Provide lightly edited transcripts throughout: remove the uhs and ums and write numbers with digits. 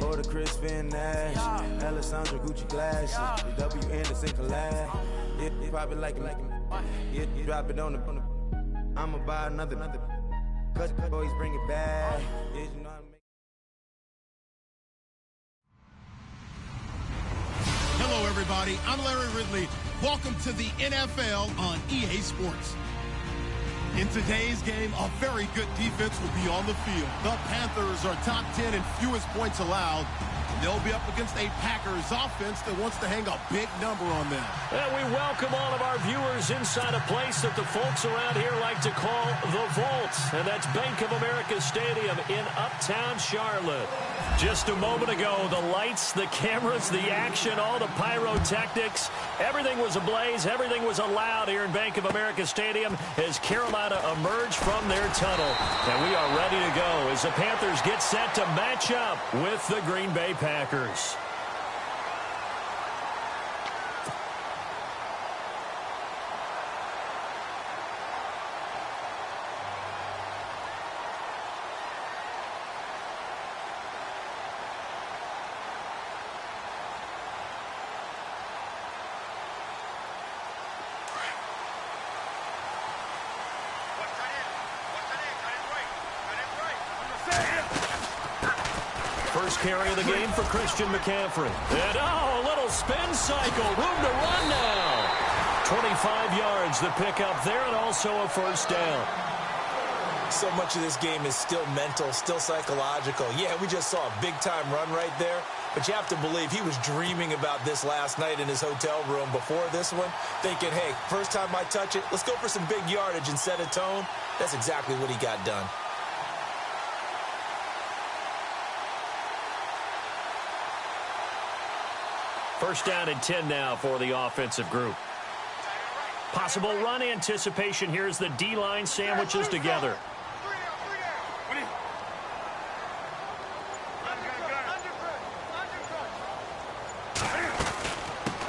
Or the Chris Finn Nash, Alessandra Gucci glasses, the W Anderson collab. Yeah, you probably like it. Yeah, you drop it on the. I'ma buy another. Cut boys bring it back. Yeah, you know how to make. Hello, everybody. I'm Larry Ridley. Welcome to the NFL on EA Sports. In today's game, a very good defense will be on the field. The Panthers are top 10 in fewest points allowed. They'll be up against a Packers offense that wants to hang a big number on them. And we welcome all of our viewers inside a place that the folks around here like to call the Vault. And that's Bank of America Stadium in Uptown Charlotte. Just a moment ago, the lights, the cameras, the action, all the pyrotechnics, everything was ablaze, everything was allowed here in Bank of America Stadium as Carolina emerged from their tunnel. And we are ready to go as the Panthers get set to match up with the Green Bay Packers. First carry of the game for Christian McCaffrey. And, a little spin cycle. Room to run now. 25 yards the pickup there, and also a first down. So much of this game is still mental, still psychological. Yeah, we just saw a big-time run right there, but you have to believe he was dreaming about this last night in his hotel room before this one, thinking, hey, first time I touch it, let's go for some big yardage and set a tone. That's exactly what he got done. First down and 10 now for the offensive group. Possible run anticipation here as the D-line sandwiches together.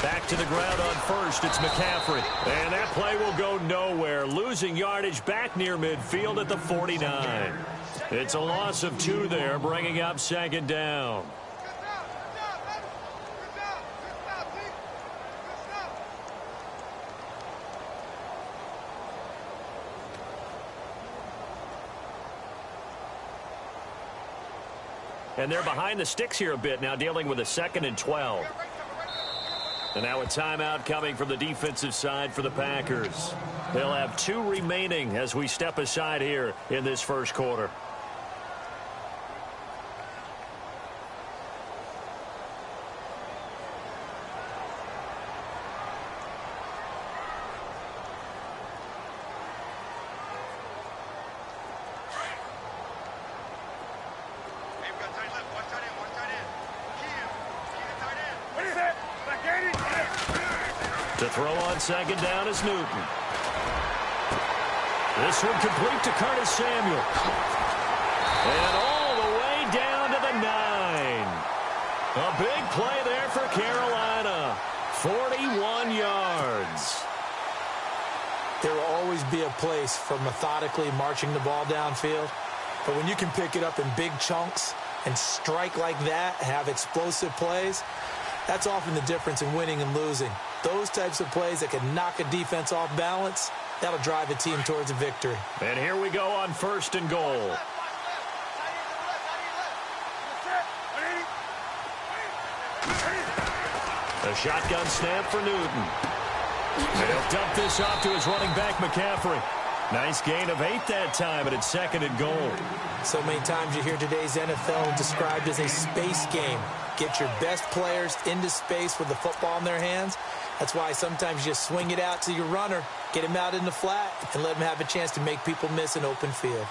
Back to the ground on first. It's McCaffrey. And that play will go nowhere. Losing yardage back near midfield at the 49. It's a loss of 2 there, bringing up second down. And they're behind the sticks here a bit now, dealing with a 2nd and 12. And now a timeout coming from the defensive side for the Packers. They'll have 2 remaining as we step aside here in this first quarter. To throw on second down is Newton. This one complete to Curtis Samuel. And all the way down to the 9. A big play there for Carolina. 41 yards. There will always be a place for methodically marching the ball downfield. But when you can pick it up in big chunks and strike like that, have explosive plays, that's often the difference in winning and losing. Those types of plays that can knock a defense off balance, that'll drive a team towards a victory. And here we go on first and goal. A shotgun snap for Newton. And he'll dump this off to his running back, McCaffrey. Nice gain of 8 that time, and it's 2nd and goal. So many times you hear today's NFL described as a space game. Get your best players into space with the football in their hands. That's why sometimes you just swing it out to your runner, get him out in the flat, and let him have a chance to make people miss an open field.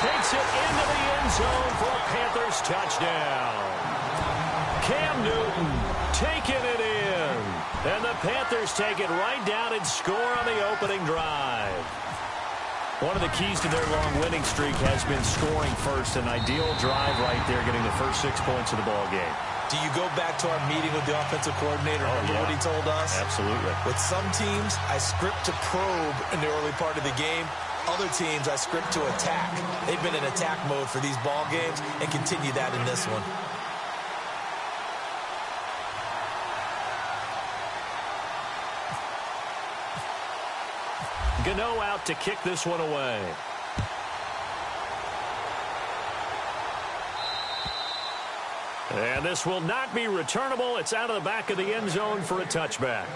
Takes it into the end zone for a Panthers touchdown. Cam Newton taking it And the Panthers take it right down and score on the opening drive. One of the keys to their long winning streak has been scoring first. An ideal drive right there, getting the first 6 points of the ball game. Do you go back to our meeting with the offensive coordinator? Remember what he told us? Absolutely. With some teams, I script to probe in the early part of the game. Other teams, I script to attack. They've been in attack mode for these ball games and continue that in this one. Gano out to kick this one away. And this will not be returnable. It's out of the back of the end zone for a touchback.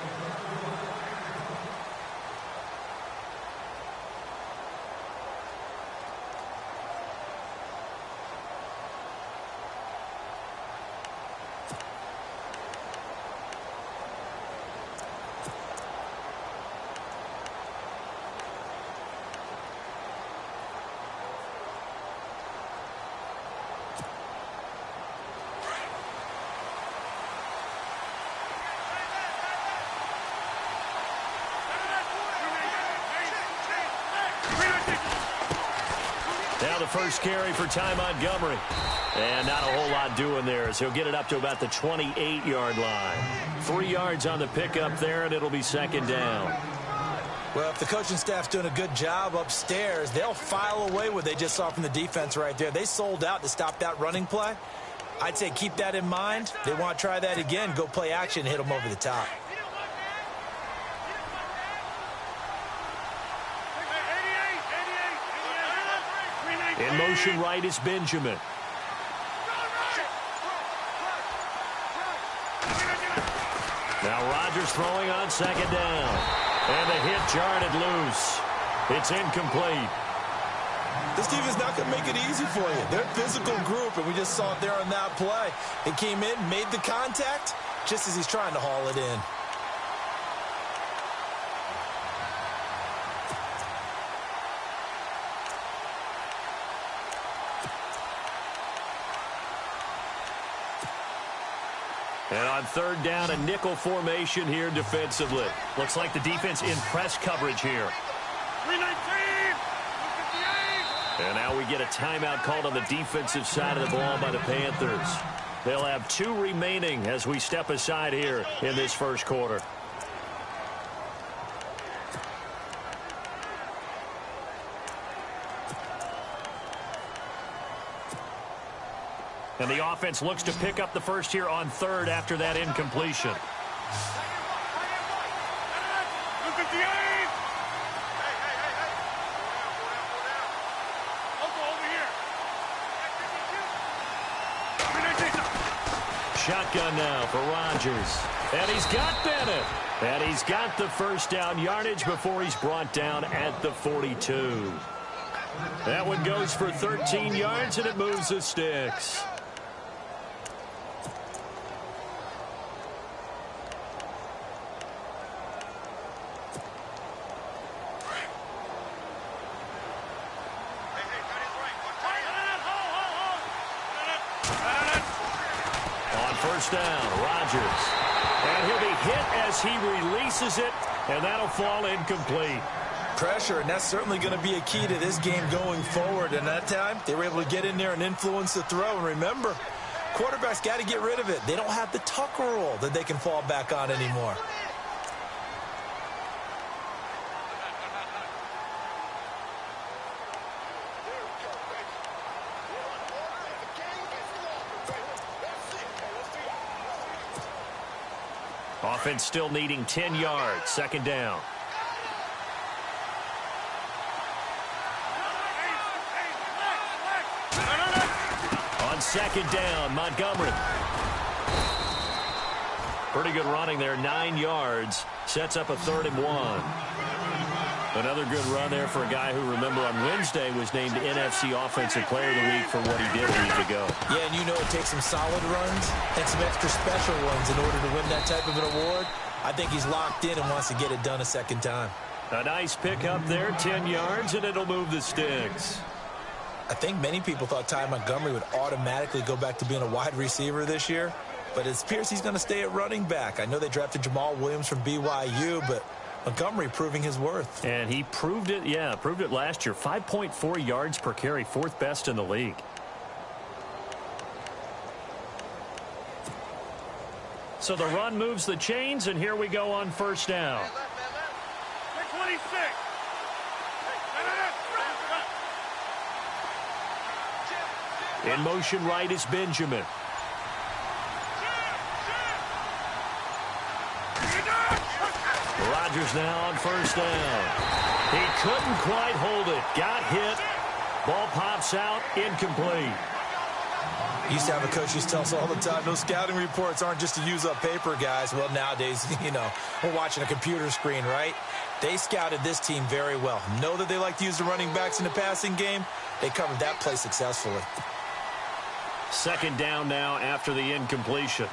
Now the first carry for Ty Montgomery. And not a whole lot doing there as he'll get it up to about the 28-yard line. 3 yards on the pickup there, and it'll be second down. Well, if the coaching staff's doing a good job upstairs, they'll file away what they just saw from the defense right there. They sold out to stop that running play. I'd say keep that in mind. They want to try that again, go play action, hit them over the top. In motion right is Benjamin. Now Rodgers throwing on second down. And the hit jarred it loose. It's incomplete. This team is not going to make it easy for you. They're a physical group, and we just saw it there on that play. It came in, made the contact, just as he's trying to haul it in. And on third down, a nickel formation here defensively. Looks like the defense in press coverage here. 319! And now we get a timeout called on the defensive side of the ball by the Panthers. They'll have 2 remaining as we step aside here in this first quarter. And the offense looks to pick up the first here on third after that incompletion. Shotgun now for Rodgers. And he's got Bennett. And he's got the first down yardage before he's brought down at the 42. That one goes for 13 yards, and it moves the sticks. First down, Rodgers. And he'll be hit as he releases it, and that'll fall incomplete. Pressure, and that's certainly going to be a key to this game going forward. And that time, they were able to get in there and influence the throw. And remember, quarterbacks got to get rid of it. They don't have the tuck rule that they can fall back on anymore. Offense still needing 10 yards. Second down. On second down, Montgomery. Pretty good running there, 9 yards. Sets up a 3rd and 1. Another good run there for a guy who, remember, on Wednesday was named NFC Offensive Player of the Week for what he did a week ago. Yeah, and you know it takes some solid runs and some extra special runs in order to win that type of an award. I think he's locked in and wants to get it done a second time. A nice pickup there, 10 yards, and it'll move the sticks. I think many people thought Ty Montgomery would automatically go back to being a wide receiver this year. but it appears he's going to stay at running back. I know they drafted Jamal Williams from BYU, but Montgomery proving his worth. And he proved it, proved it last year. 5.4 yards per carry, 4th best in the league. So the run moves the chains, and here we go on first down. 26. In motion right is Benjamin. Rodgers now on first down. He couldn't quite hold it. Got hit. Ball pops out. Incomplete. Used to have a coach who used to tell us all the time, those scouting reports aren't just to use up paper, guys. Well, nowadays, we're watching a computer screen, right? They scouted this team very well. Know that they like to use the running backs in the passing game. They covered that play successfully. Second down now after the incompletion.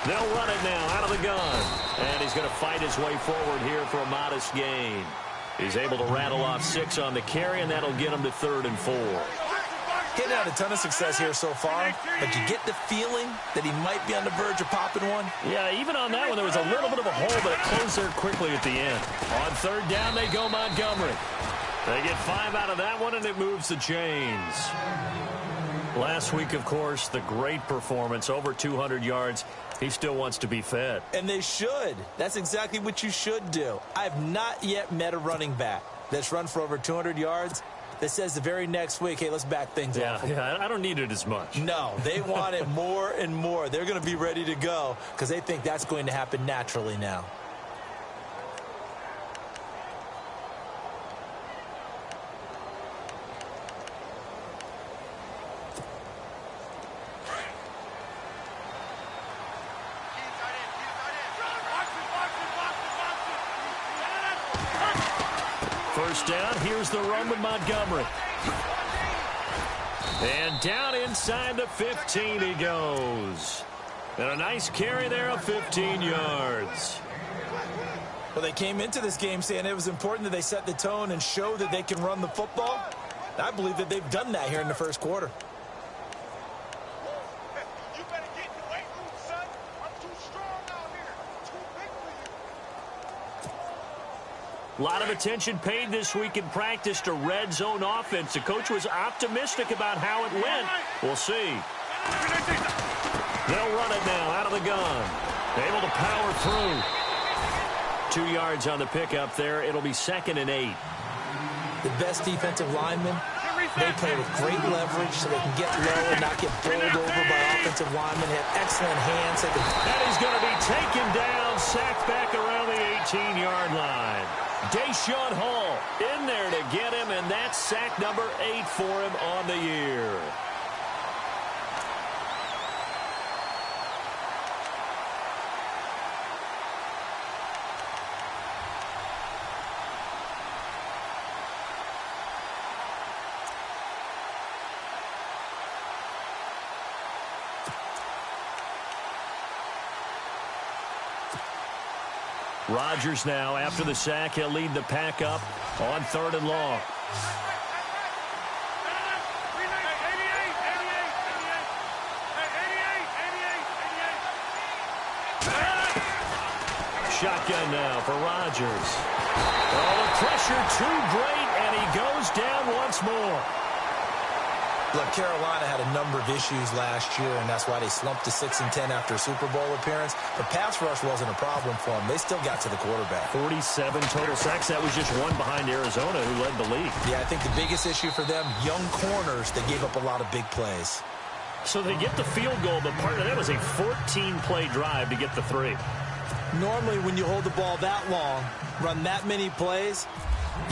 They'll run it now out of the gun. And he's going to fight his way forward here for a modest gain. He's able to rattle off 6 on the carry, and that'll get him to 3rd and 4. Getting out a ton of success here so far, but you get the feeling that he might be on the verge of popping one. Yeah, even on that one, there was a little bit of a hole, but it closed there quickly at the end. On 3rd down, they go Montgomery. They get 5 out of that one, and it moves the chains. Last week, of course, the great performance, over 200 yards. He still wants to be fed. And they should. That's exactly what you should do. I've not yet met a running back that's run for over 200 yards that says the very next week, hey, let's back things off. Yeah, I don't need it as much. No, they want it more and more. They're going to be ready to go because they think that's going to happen naturally now. First down, here's the run with Montgomery. And down inside the 15 he goes. And a nice carry there of 15 yards. Well, they came into this game saying it was important that they set the tone and show that they can run the football. I believe that they've done that here in the first quarter. A lot of attention paid this week in practice to red zone offense. The coach was optimistic about how it went. We'll see. They'll run it now out of the gun. Able to power through. 2 yards on the pickup there. It'll be 2nd and 8. The best defensive linemen, they play with great leverage so they can get low and not get bowled over by offensive linemen. They have excellent hands. And he's going to be taken down, sacked back around the 18-yard line. Deshaun Hall in there to get him, and that's sack number 8 for him on the year. Rodgers now, after the sack, he'll lead the pack up on 3rd and long. Shotgun now for Rodgers. Oh, the pressure too great, and he goes down once more. Look, Carolina had a number of issues last year, and that's why they slumped to 6-10 after a Super Bowl appearance. The pass rush wasn't a problem for them. They still got to the quarterback. 47 total sacks. That was just one behind Arizona, who led the league. Yeah, I think the biggest issue for them, young corners, they gave up a lot of big plays. So they get the field goal, but part of that was a 14-play drive to get the 3. Normally, when you hold the ball that long, run that many plays,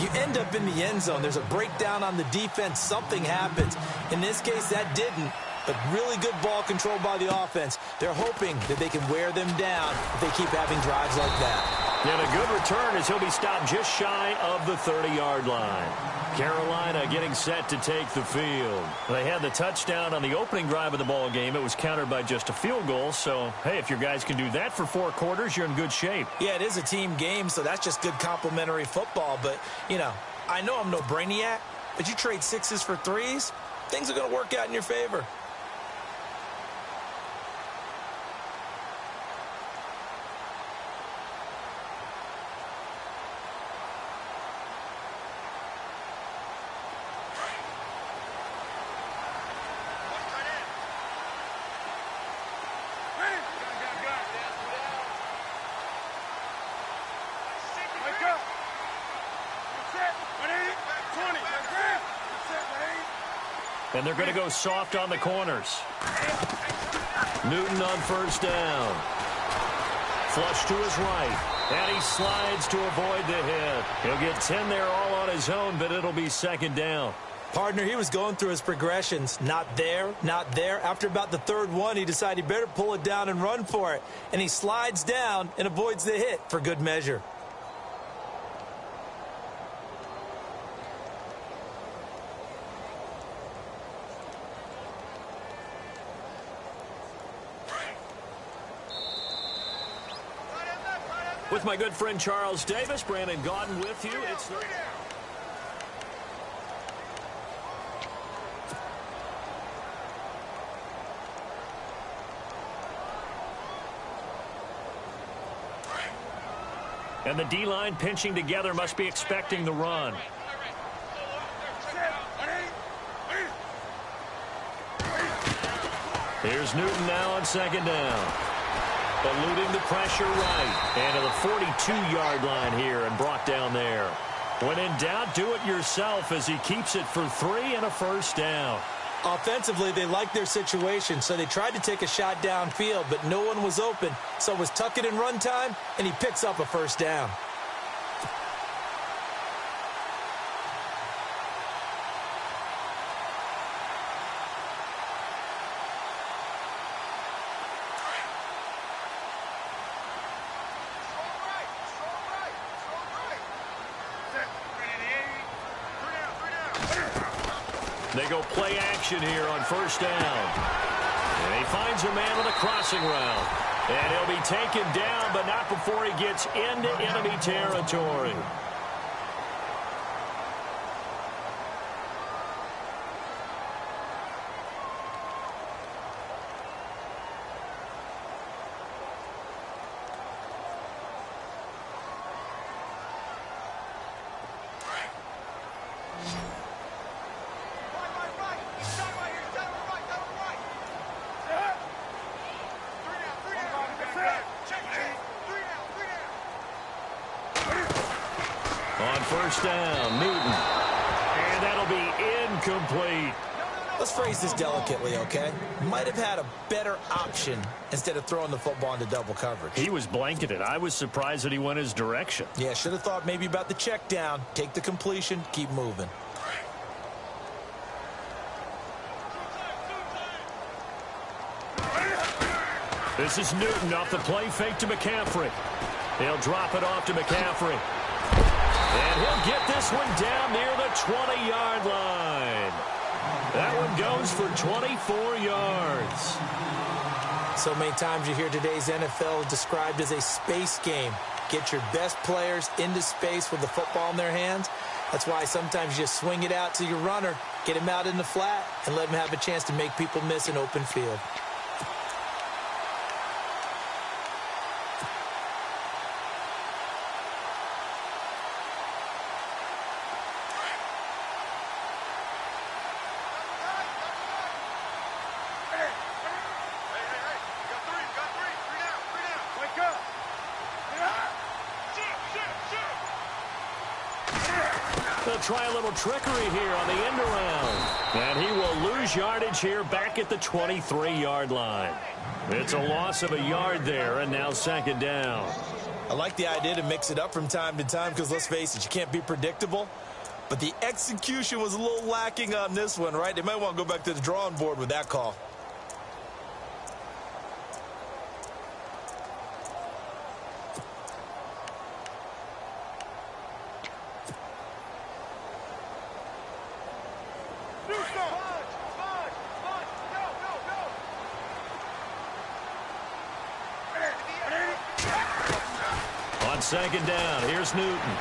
you end up in the end zone. There's a breakdown on the defense. Something happens. In this case, that didn't. But really good ball control by the offense. They're hoping that they can wear them down if they keep having drives like that. And a good return as he'll be stopped just shy of the 30-yard line. Carolina getting set to take the field. They had the touchdown on the opening drive of the ball game. It was countered by just a field goal. So, hey, if your guys can do that for 4 quarters, you're in good shape. Yeah, it is a team game, so that's just good complimentary football. But, you know, I know I'm no brainiac, but you trade 6s for 3s, things are going to work out in your favor. And they're going to go soft on the corners. Newton on first down. Flush to his right. And he slides to avoid the hit. He'll get 10 there all on his own, but it'll be second down. Partner, he was going through his progressions. Not there, not there. After about the 3rd one, he decided he better pull it down and run for it. And he slides down and avoids the hit for good measure. With my good friend Charles Davis, Brandon Gaudin with you. It's and the D-line pinching together, must be expecting the run. Here's Newton now on second down. Eluding the pressure right. And to the 42-yard line here and brought down there. When in doubt, do it yourself as he keeps it for 3 and a first down. Offensively, they liked their situation, so they tried to take a shot downfield, but no one was open. So it was tuck it in run time, and he picks up a first down. They go play action here on first down. And he finds a man with a crossing route. And he'll be taken down, but not before he gets into enemy territory. First down, Newton. And that'll be incomplete. Let's phrase this delicately, okay? Might have had a better option instead of throwing the football into double coverage. He was blanketed. I was surprised that he went his direction. Yeah, should have thought maybe about the check down. Take the completion, keep moving. This is Newton off the play fake to McCaffrey. He'll drop it off to McCaffrey. And he'll get this one down near the 20-yard line. That one goes for 24 yards. So many times you hear today's NFL described as a space game. Get your best players into space with the football in their hands. That's why sometimes you just swing it out to your runner, get him out in the flat, and let him have a chance to make people miss an open field. They'll try a little trickery here on the end around. And he will lose yardage here back at the 23-yard line. It's a loss of a yard there, and now second down. I like the idea to mix it up from time to time because, let's face it, you can't be predictable. But the execution was a little lacking on this one, right? They might want to go back to the drawing board with that call. On second down, here's Newton.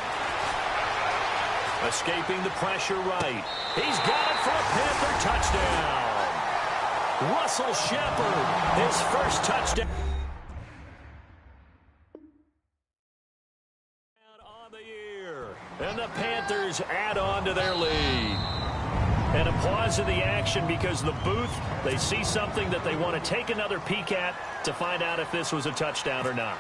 Escaping the pressure right. He's got it for a Panther touchdown. Russell Shepard, his first touchdown. On the year. And the Panthers add on to their lead. And a pause in the action because the booth, they see something that they want to take another peek at to find out if this was a touchdown or not.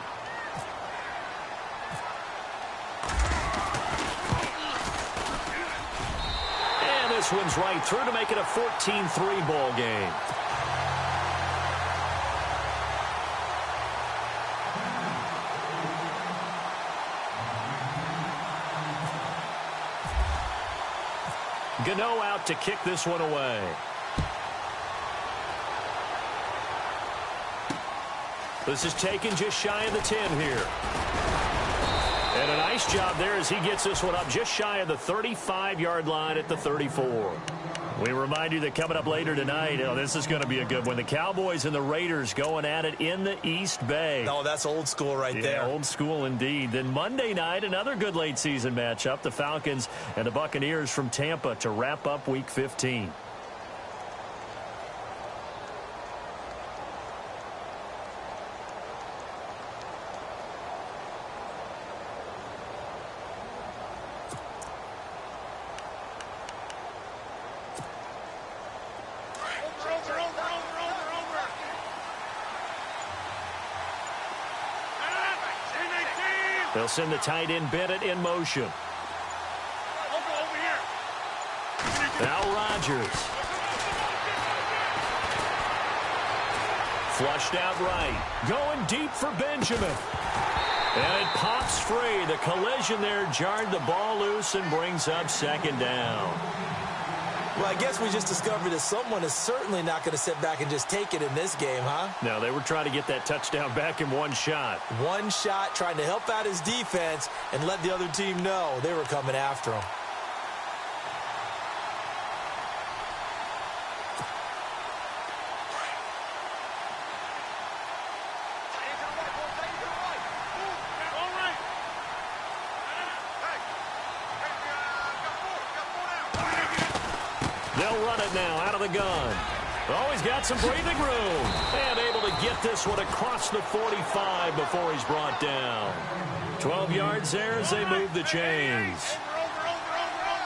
And this one's right through to make it a 14-3 ball game. Gano out to kick this one away. This is taken just shy of the 10 here. And a nice job there as he gets this one up just shy of the 35-yard line at the 34. We remind you that coming up later tonight, this is going to be a good one. The Cowboys and the Raiders going at it in the East Bay. Oh, that's old school right there. Old school indeed. Then Monday night, another good late-season matchup. The Falcons and the Buccaneers from Tampa to wrap up Week 15. They'll send the tight end Bennett in motion. Over here. Now Rodgers. Flushed out right. Going deep for Benjamin. And it pops free. The collision there jarred the ball loose and brings up second down. Well, I guess we just discovered that someone is certainly not going to sit back and just take it in this game, huh? No, they were trying to get that touchdown back in one shot. One shot, trying to help out his defense and let the other team know they were coming after him. They'll run it now out of the gun. Oh, he's got some breathing room. And able to get this one across the 45 before he's brought down. 12 yards there as they move the chains.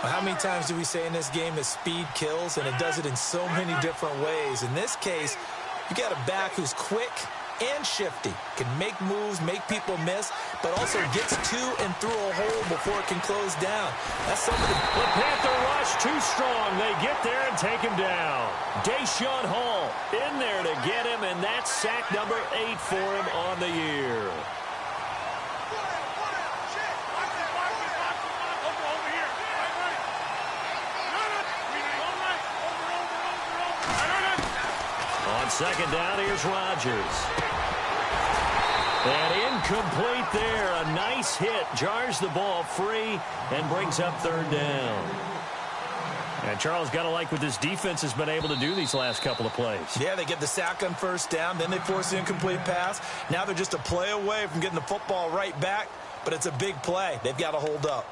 Well, how many times do we say in this game that speed kills, and it does it in so many different ways? In this case, you got a back who's quick and shifty, can make moves, make people miss, but also gets to and through a hole before it can close down. That's something. The Panther rush too strong. They get there and take him down. Deshaun Hall in there to get him, and that's sack number 8 for him on the year. On second down, here's Rodgers. And incomplete there. A nice hit. Jars the ball free and brings up third down. And Charles, got to like what this defense has been able to do these last couple of plays. Yeah, they get the sack on first down. Then they force the incomplete pass. Now they're just a play away from getting the football right back. But it's a big play. They've got to hold up.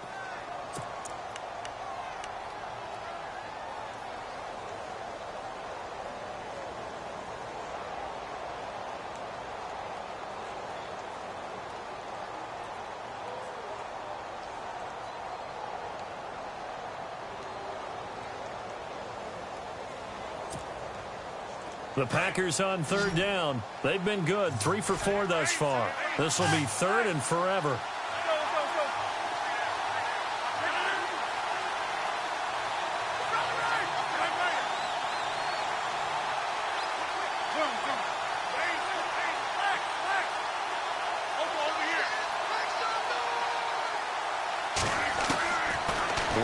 The Packers on third down. They've been good. 3 for 4 thus far. This will be third and forever.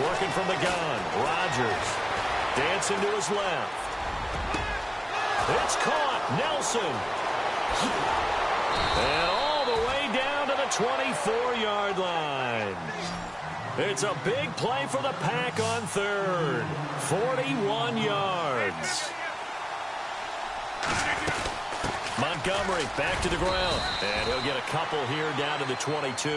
Working from the gun. Rodgers dancing to his left. It's caught. Nelson. And all the way down to the 24-yard line. It's a big play for the Pack on third. 41 yards. Montgomery back to the ground. And he'll get a couple here down to the 22.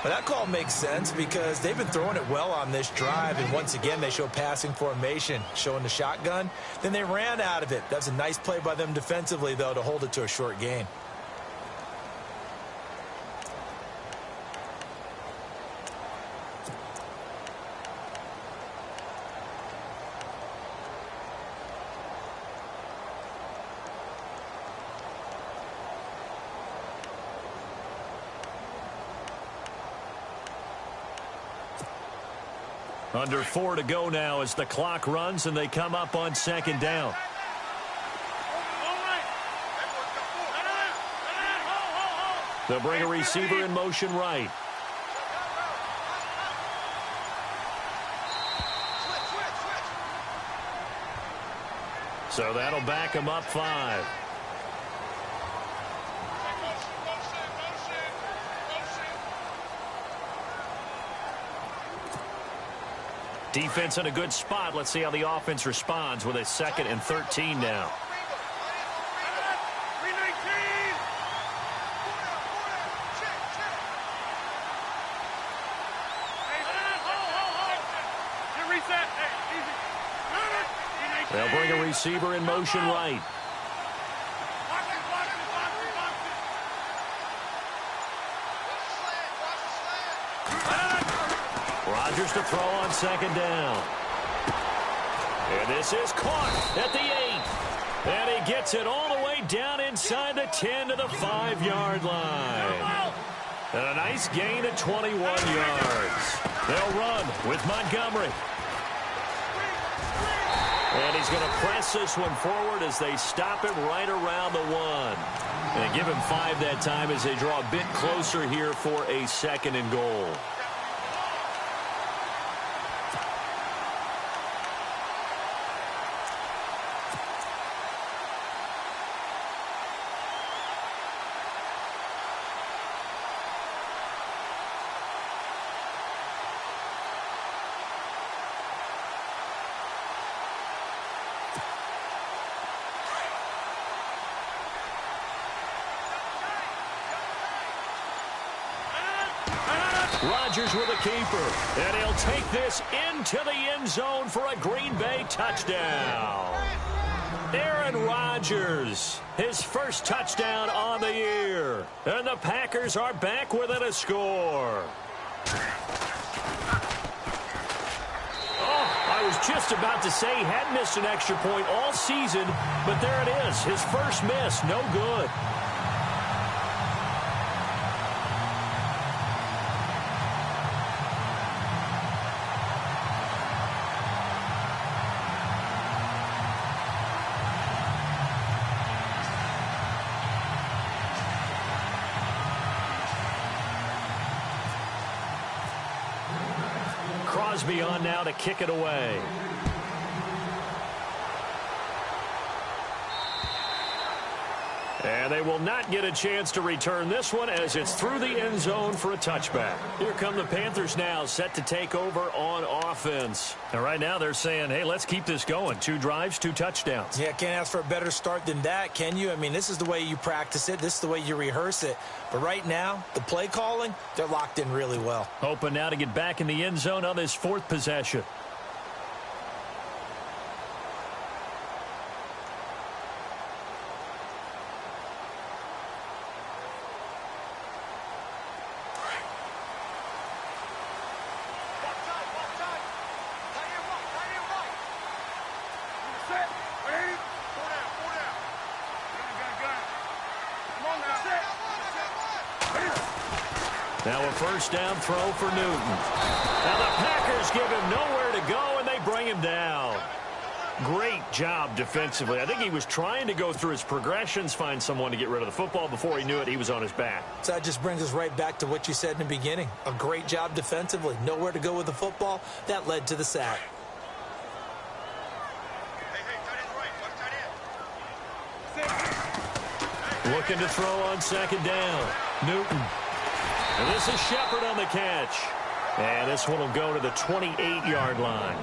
Well, that call makes sense because they've been throwing it well on this drive, and once again they show passing formation, showing the shotgun. Then they ran out of it. That's a nice play by them defensively, though, to hold it to a short gain. Under 4 to go now as the clock runs and they come up on second down. They'll bring a receiver in motion right. So that'll back him up 5. Defense in a good spot. Let's see how the offense responds with a 2nd and 13 now. They'll bring a receiver in motion right. Rodgers to throw on second down. And this is caught at the 8. And he gets it all the way down inside the 10 to the 5-yard line. And a nice gain of 21 yards. They'll run with Montgomery. And he's going to press this one forward as they stop him right around the 1. And they give him 5 that time as they draw a bit closer here for a 2nd and goal. Rodgers with a keeper, and he'll take this into the end zone for a Green Bay touchdown. Aaron Rodgers, his first touchdown on the year, and the Packers are back within a score. I was just about to say he had missed an extra point all season, but there it is, his first miss, no good. Crosby on now to kick it away. And they will not get a chance to return this one as it's through the end zone for a touchback. Here come the Panthers now, set to take over on offense. And right now they're saying, hey, let's keep this going. 2 drives, 2 touchdowns. Yeah, can't ask for a better start than that, can you? I mean, this is the way you practice it. This is the way you rehearse it. But right now, the play calling, they're locked in really well. Hoping now to get back in the end zone on this 4th possession. Now a first down throw for Newton. Now the Packers give him nowhere to go, and they bring him down. Great job defensively. I think he was trying to go through his progressions, find someone to get rid of the football. Before he knew it, he was on his back. So that just brings us right back to what you said in the beginning. A great job defensively. Nowhere to go with the football. That led to the sack. Looking to throw on second down. Newton. And this is Shepard on the catch. And this one will go to the 28-yard line.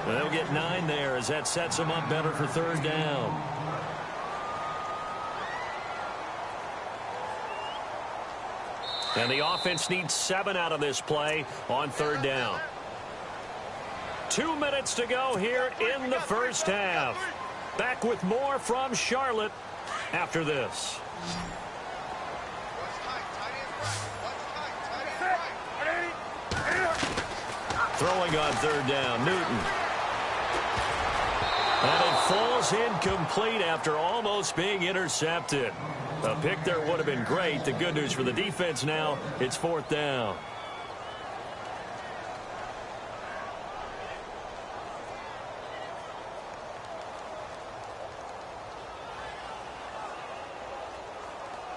And they'll get 9 there as that sets them up better for 3rd down. And the offense needs 7 out of this play on 3rd down. 2 minutes to go here in the first half. Back with more from Charlotte after this. Throwing on 3rd down, Newton. And it falls incomplete after almost being intercepted. A pick there would have been great. The good news for the defense now, it's 4th down.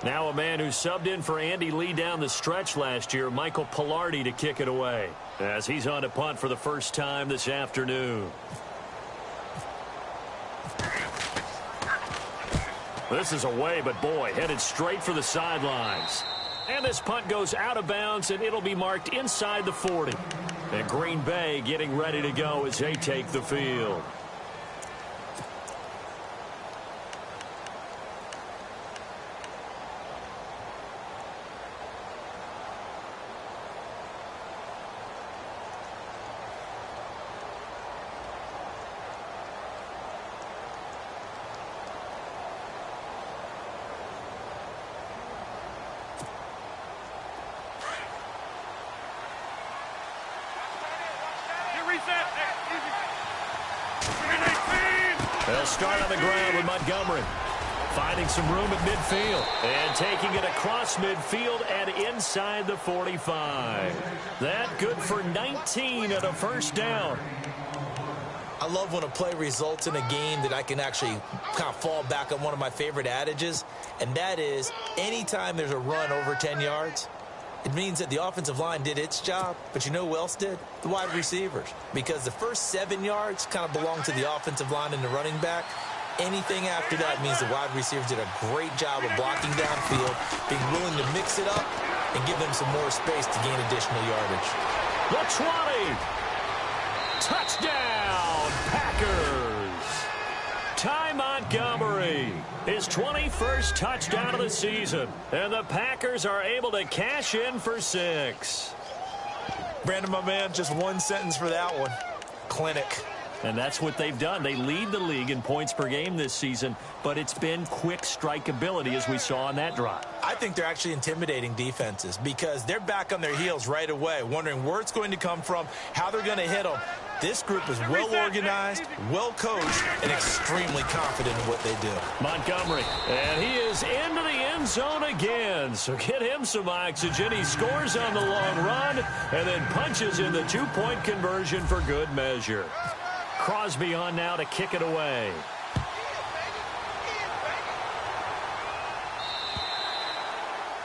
Now a man who subbed in for Andy Lee down the stretch last year, Michael Pilardi, to kick it away, as he's on to punt for the first time this afternoon. This is away, but boy, headed straight for the sidelines. And this punt goes out of bounds, and it'll be marked inside the 40. And Green Bay getting ready to go as they take the field. They'll start on the ground with Montgomery. Finding some room at midfield. And taking it across midfield and inside the 45. That good for 19 at a first down. I love when a play results in a game that I can actually kind of fall back on one of my favorite adages, and that is anytime there's a run over 10 yards, it means that the offensive line did its job, but you know who else did? The wide receivers. Because the first 7 yards kind of belong to the offensive line and the running back. Anything after that means the wide receivers did a great job of blocking downfield, being willing to mix it up, and give them some more space to gain additional yardage. The 20. Touchdown, Packers. Ty Montgomery, his 21st touchdown of the season. And the Packers are able to cash in for 6. Brandon, my man, just one sentence for that one. Clinic. And that's what they've done. They lead the league in points per game this season, but it's been quick strikeability as we saw on that drive. I think they're actually intimidating defenses because they're back on their heels right away, wondering where it's going to come from, how they're going to hit them. This group is well organized, well coached, and extremely confident in what they do. Montgomery, and he is into the end zone again. So get him some oxygen. He scores on the long run and then punches in the 2-point conversion for good measure. Crosby on now to kick it away.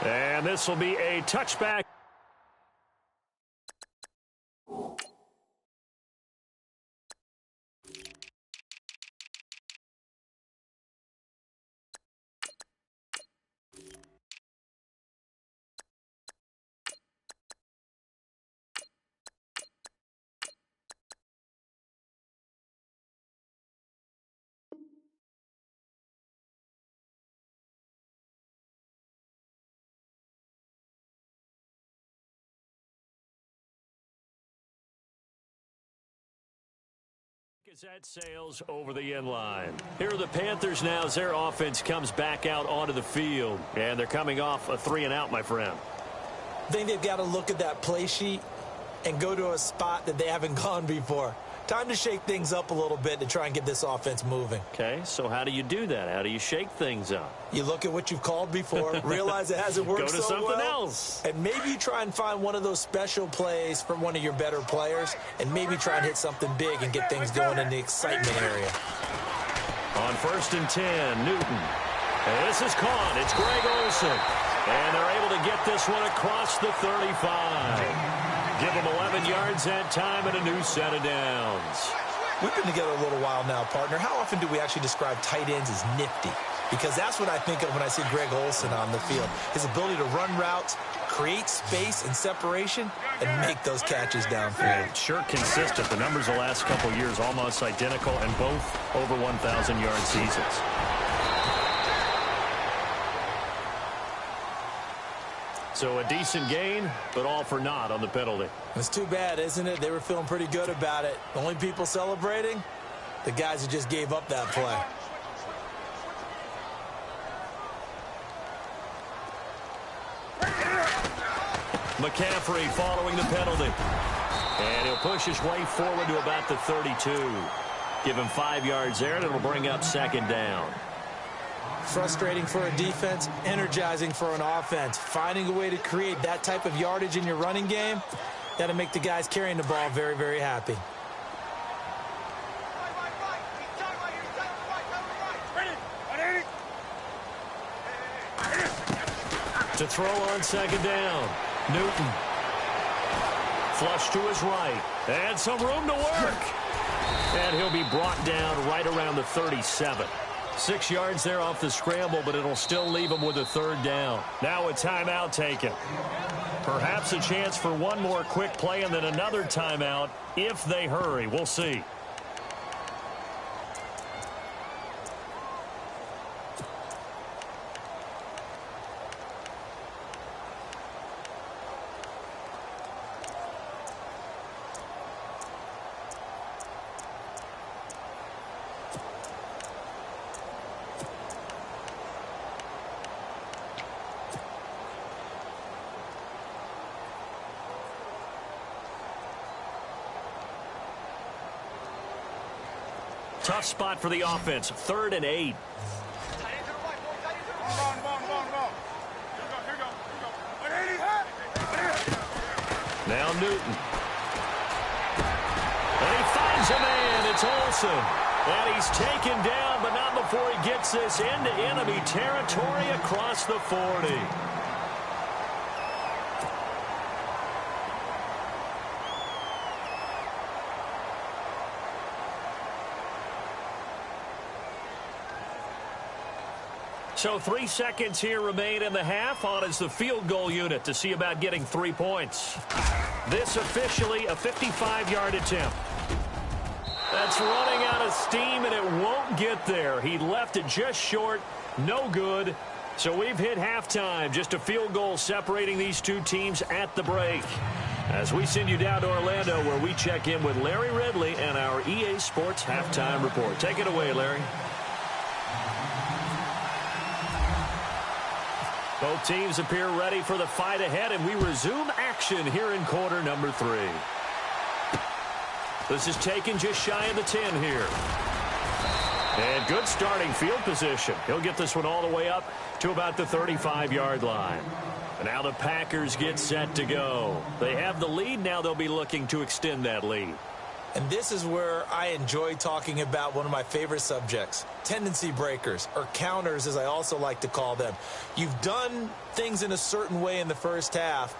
And this will be a touchback. Gazette sails over the end line. Here are the Panthers now as their offense comes back out onto the field. And they're coming off a 3-and-out, my friend. I think they've got to look at that play sheet and go to a spot that they haven't gone before. Time to shake things up a little bit to try and get this offense moving. Okay, so how do you do that? How do you shake things up? You look at what you've called before, realize it hasn't worked so well. Go to something else. And maybe you try and find one of those special plays from one of your better players, and maybe try and hit something big and get things going in the excitement area. On 1st and 10, Newton. And this is caught. It's Greg Olsen. And they're able to get this one across the 35. Give them 11 yards that time and a new set of downs. We've been together a little while now, partner. How often do we actually describe tight ends as nifty? Because that's what I think of when I see Greg Olsen on the field. His ability to run routes, create space and separation, and make those catches downfield. Sure consistent. The numbers the last couple years almost identical, and both over 1,000-yard seasons. So a decent gain, but all for naught on the penalty. It's too bad, isn't it? They were feeling pretty good about it. The only people celebrating, the guys who just gave up that play. McCaffrey following the penalty. And he'll push his way forward to about the 32. Give him 5 yards there, and it'll bring up second down. Frustrating for a defense, energizing for an offense. Finding a way to create that type of yardage in your running game, that'll make the guys carrying the ball very, very happy. To throw on second down, Newton. Flush to his right. And some room to work. And he'll be brought down right around the 37. 6 yards there off the scramble, but it'll still leave him with a third down. Now a timeout taken. Perhaps a chance for one more quick play and then another timeout if they hurry. We'll see. Tough spot for the offense. 3rd and 8. Now Newton. And he finds a man. It's Olsen. And he's taken down, but not before he gets this into enemy territory across the 40. So 3 seconds here remain in the half. On is the field goal unit to see about getting 3 points. This officially a 55-yard attempt. That's running out of steam, and it won't get there. He left it just short. No good. So we've hit halftime. Just a field goal separating these two teams at the break. As we send you down to Orlando, where we check in with Larry Ridley and our EA Sports Halftime Report. Take it away, Larry. Both teams appear ready for the fight ahead, and we resume action here in quarter number 3. This is taken just shy of the 10 here. And good starting field position. He'll get this one all the way up to about the 35-yard line. And now the Packers get set to go. They have the lead. Now they'll be looking to extend that lead. And this is where I enjoy talking about one of my favorite subjects, tendency breakers, or counters as I also like to call them. You've done things in a certain way in the first half,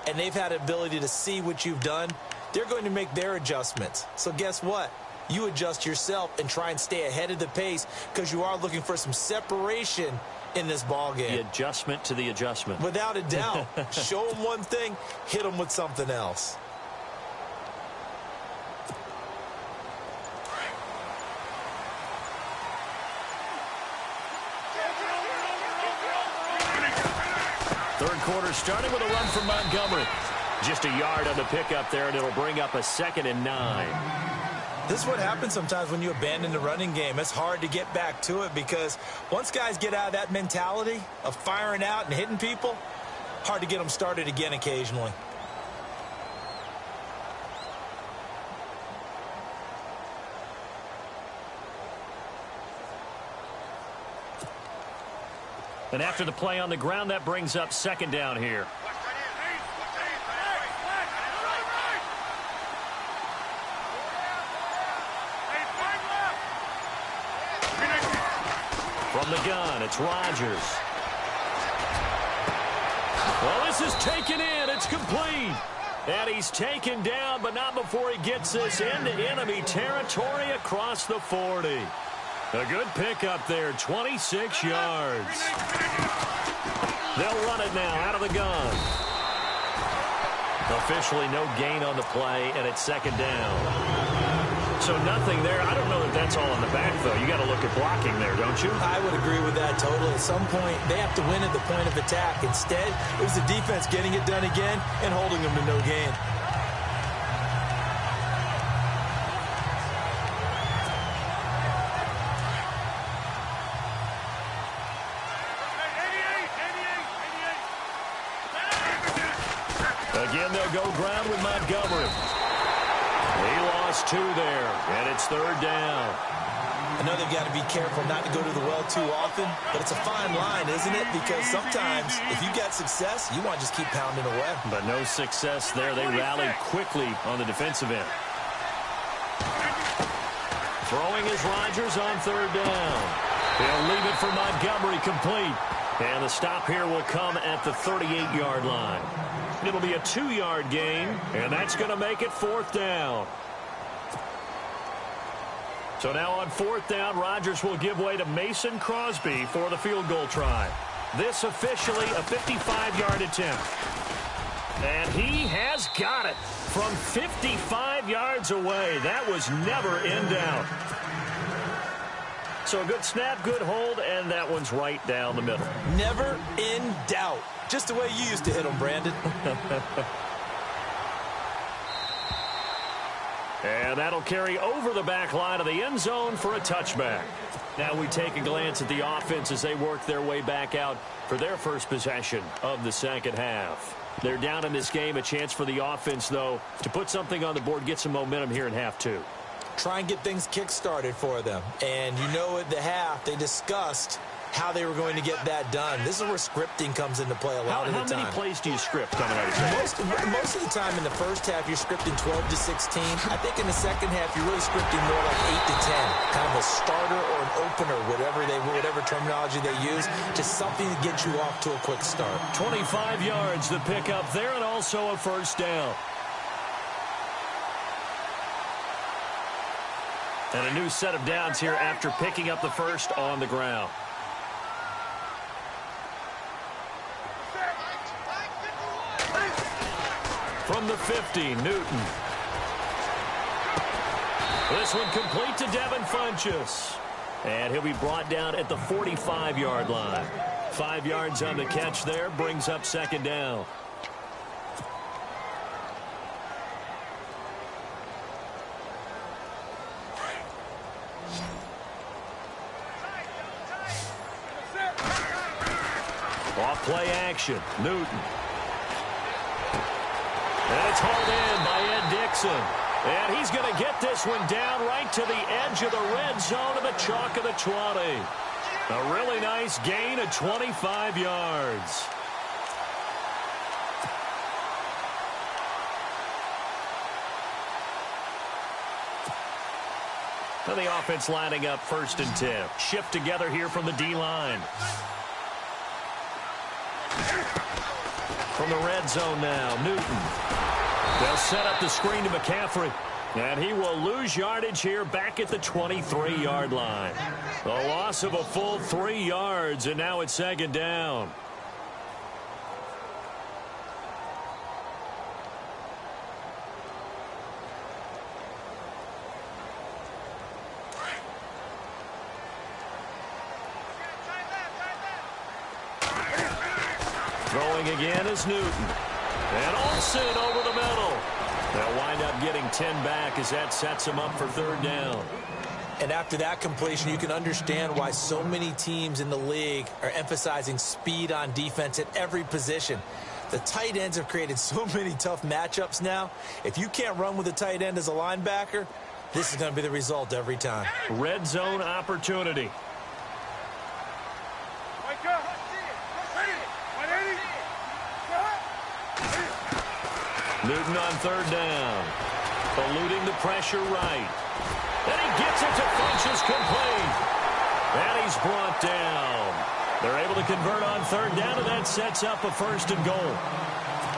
and they've had the ability to see what you've done. They're going to make their adjustments. So guess what? You adjust yourself and try and stay ahead of the pace because you are looking for some separation in this ball game. The adjustment to the adjustment. Without a doubt. Show them one thing, hit them with something else. Third quarter starting with a run from Montgomery. Just a yard on the pickup there, and it'll bring up a 2nd and 9. This is what happens sometimes when you abandon the running game. It's hard to get back to it because once guys get out of that mentality of firing out and hitting people, hard to get them started again occasionally. And after the play on the ground, that brings up 2nd down here. From the gun, it's Rodgers. Well, this is taken in. It's complete. And he's taken down, but not before he gets this into enemy territory across the 40. A good pickup there, 26 yards. They'll run it now out of the gun. Officially no gain on the play, and it's 2nd down. So nothing there. I don't know that that's all in the back, though. You got to look at blocking there, don't you? I would agree with that totally. At some point, they have to win at the point of attack. Instead, it was the defense getting it done again and holding them to no gain. Again, they'll go ground with Montgomery. He lost 2 there, and it's 3rd down. I know they've got to be careful not to go to the well too often, but it's a fine line, isn't it? Because sometimes, if you got success, you want to just keep pounding away. But no success there. They rallied quickly on the defensive end. Throwing is Rodgers on 3rd down. He'll leave it for Montgomery complete. And the stop here will come at the 38-yard line. It'll be a 2-yard gain, and that's going to make it 4th down. So now on 4th down, Rodgers will give way to Mason Crosby for the field goal try. This officially a 55-yard attempt. And he has got it from 55 yards away. That was never in doubt. So a good snap, good hold, and that one's right down the middle. Never in doubt. Just the way you used to hit them, Brandon. And that'll carry over the back line of the end zone for a touchback. Now we take a glance at the offense as they work their way back out for their first possession of the second half. They're down in this game. A chance for the offense, though, to put something on the board, get some momentum here in half 2. Try and get things kick-started for them. And you know at the half, they discussed how they were going to get that done. This is where scripting comes into play a lot of the time. How many plays do you script coming out of the Most of the time in the first half, you're scripting 12 to 16. I think in the second half, you're really scripting more like 8 to 10. Kind of a starter or an opener, whatever terminology they use, just something to get you off to a quick start. 25 yards to pick up there, and also a 1st down. And a new set of downs here after picking up the first on the ground. From the 50, Newton. This one complete to Devin Funchess. And he'll be brought down at the 45-yard line. 5 yards on the catch there, brings up 2nd down. Off play action, Newton. And it's hauled in by Ed Dixon. And he's going to get this one down right to the edge of the red zone of the chalk of the 20. A really nice gain of 25 yards. And the offense lining up 1st and 10. Shift together here from the D-line. From the red zone now, Newton. They'll set up the screen to McCaffrey. And he will lose yardage here back at the 23-yard line. A loss of a full 3 yards, and now it's 2nd down. Throwing again is Newton. And Olsen over the middle. They'll wind up getting 10 back as that sets them up for 3rd down. And after that completion, you can understand why so many teams in the league are emphasizing speed on defense at every position. The tight ends have created so many tough matchups now. If you can't run with a tight end as a linebacker, this is going to be the result every time. Red zone opportunity. Newton on 3rd down. Eluding the pressure right. And he gets it to Funchess complete. And he's brought down. They're able to convert on 3rd down, and that sets up a 1st and goal.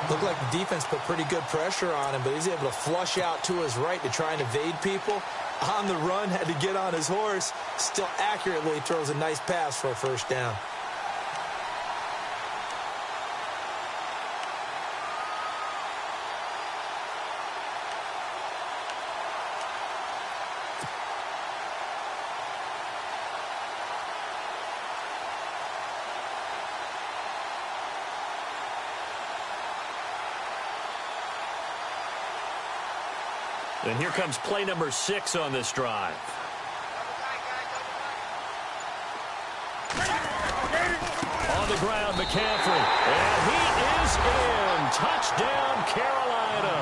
Looked like the defense put pretty good pressure on him, but he's able to flush out to his right to try and evade people. On the run, had to get on his horse. Still accurately throws a nice pass for a 1st down. And here comes play number 6 on this drive. On the ground, McCaffrey. And he is in. Touchdown, Carolina.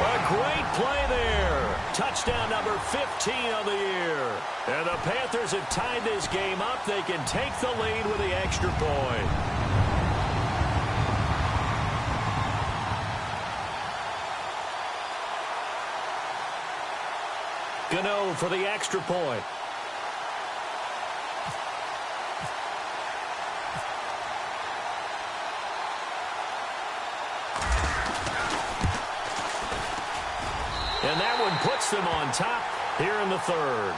A great play there. Touchdown number 15 of the year. And the Panthers have tied this game up. They can take the lead with the extra point. Gano for the extra point. And that one puts them on top here in the third.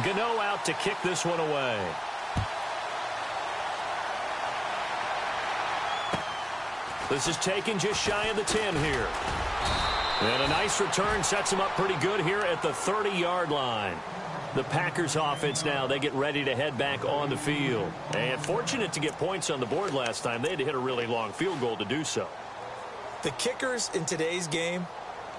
Gano out to kick this one away. This is taken just shy of the 10 here. And a nice return sets them up pretty good here at the 30-yard line. The Packers offense now, they get ready to head back on the field. And fortunate to get points on the board last time. They had to hit a really long field goal to do so. The kickers in today's game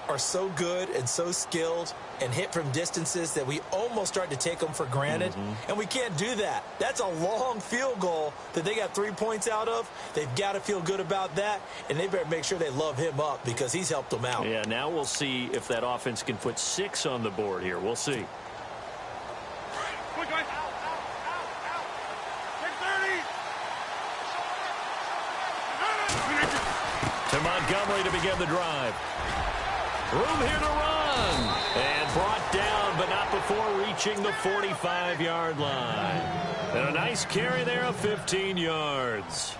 are so good and so skilled and hit from distances that we almost start to take them for granted. And we can't do that. That's a long field goal that they got 3 points out of. They've got to feel good about that, and they better make sure they love him up because he's helped them out. Yeah, now we'll see if that offense can put 6 on the board here. We'll see. To Montgomery to begin the drive. Room here to run. And brought down, but not before reaching the 45-yard line. And a nice carry there of 15 yards.